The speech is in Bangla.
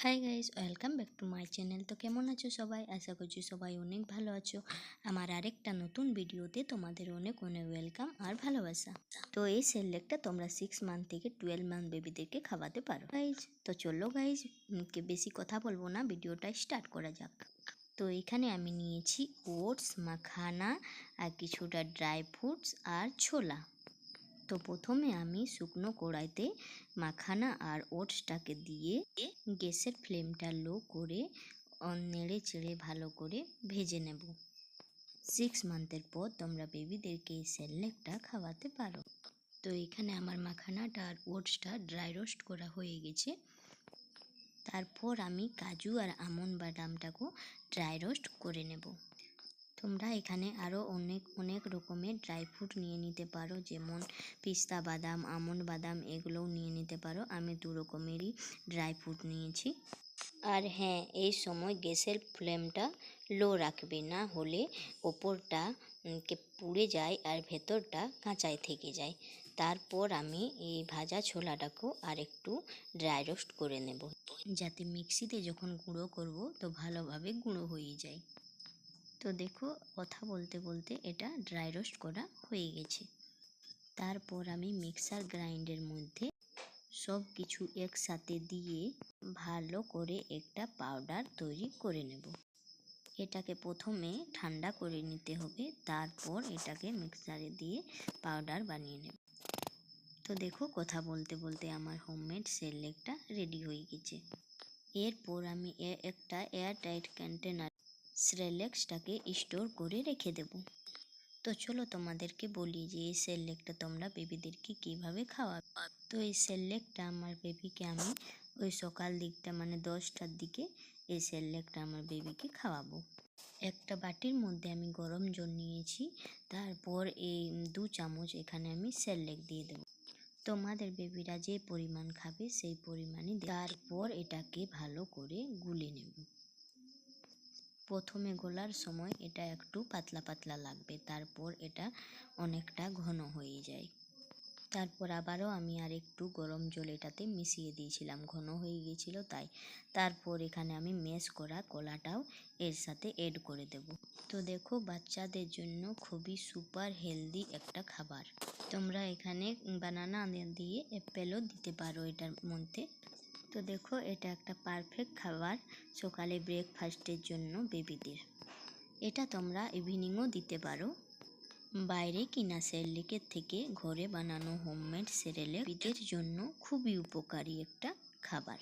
Hi guys, welcome back to my channel. তো কেমন আছো সবাই? আশা করছি সবাই অনেক ভালো আছো। আমার আরেকটা নতুন ভিডিওতে তোমাদের অনেক অনেক ওয়েলকাম আর ভালোবাসা। তো এই সেরেল্যাকটা তোমরা 6 মান্থ থেকে 12 মান্থ বেবিদেরকে খাওয়াতে পারো গাইজ। তো চলো গাইজ, বেশি কথা বলবো না, ভিডিওটা স্টার্ট করা যাক। তো এখানে আমি নিয়েছি ওটস, মাখানা আর কিছুটা ড্রাই ফ্রুটস আর ছোলা। তো প্রথমে আমি শুকনো কড়াইতে মাখানা আর ওটসটাকে দিয়ে গ্যাসের ফ্লেমটা লো করে নেড়ে চেড়ে ভালো করে ভেজে নেব। 6 মান্থের পর তোমরা বেবিদেরকে এই সেরেল্যাকটা খাওয়াতে পারো। তো এখানে আমার মাখানাটা আর ওটসটা ড্রাই রোস্ট করা হয়ে গেছে। তারপর আমি কাজু আর আমন্ড বাদামটাকেও ড্রাই রোস্ট করে নেব। তোমরা এখানে আরও অনেক রকমের ড্রাই ফ্রুট নিয়ে নিতে পারো, যেমন পিস্তা বাদাম, আমন্ড বাদাম, এগুলোও নিয়ে নিতে পারো। আমি 2 রকমেরই ড্রাই ফ্রুট নিয়েছি। আর হ্যাঁ, এই সময় গ্যাসের ফ্লেমটা লো রাখবে, না হলে ওপরটা পুড়ে যায় আর ভেতরটা কাঁচাই থেকে যায়। তারপর আমি এই ভাজা ছোলাটাকেও আর একটু ড্রাই রোস্ট করে নেব, যাতে মিক্সিতে যখন গুঁড়ো করব তো ভালোভাবে গুঁড়ো হয়ে যায়। তো দেখো, কথা বলতে বলতে এটা ড্রাই রোস্ট করা হয়ে গেছে। তারপর আমি মিক্সার গ্রাইন্ডের মধ্যে সব কিছু একসাথে দিয়ে ভালো করে একটা পাউডার তৈরি করে নেব। এটাকে প্রথমে ঠান্ডা করে নিতে হবে, তারপর এটাকে মিক্সারে দিয়ে পাউডার বানিয়ে নেব। তো দেখো, কথা বলতে বলতে আমার হোমমেড সেরেল্যাকটা রেডি হয়ে গেছে। এরপর আমি একটা এয়ারটাইট কন্টেনার সেরেল্যাকটাকে স্টোর করে রেখে দেব। তো চলো তোমাদেরকে বলি যে এই সেরেল্যাকটা তোমরা বেবিদেরকে কীভাবে খাওয়াবে। তো এই সেরেল্যাকটা আমার বেবিকে আমি ওই সকাল দিকটা মানে 10টার দিকে এই সেরেল্যাকটা আমার বেবিকে খাওয়াবো। একটা বাটির মধ্যে আমি গরম জল নিয়েছি, তারপর এই 2 চামচ এখানে আমি সেরেল্যাক দিয়ে দেবো। তোমাদের বেবিরা যে পরিমাণ খাবে সেই পরিমাণই। তারপর এটাকে ভালো করে গুলে নেব। প্রথমে গোলার সময় এটা একটু পাতলা পাতলা লাগবে, তারপর এটা অনেকটা ঘন হয়ে যায়। তারপর আবারও আমি আর একটু গরম জল এটাতে মিশিয়ে দিয়েছিলাম, ঘন হয়ে গিয়েছিল তাই। তারপর এখানে আমি ম্যাশ করা কলাটাও এর সাথে এড করে দেব। তো দেখো, বাচ্চাদের জন্য খুবই সুপার হেলদি একটা খাবার। তোমরা এখানে বানানা দিয়ে অ্যাপেলও দিতে পারো এটার মধ্যে। তো দেখো, এটা একটা পারফেক্ট খাবার সকালে ব্রেকফাস্টের জন্য বেবিদের। এটা তোমরা ইভিনিংও দিতে পারো। বাইরে কিনা সেরেল্যাকের থেকে ঘরে বানানো হোমমেড সেরেল্যাক বেবিদের জন্য খুবই উপকারী একটা খাবার।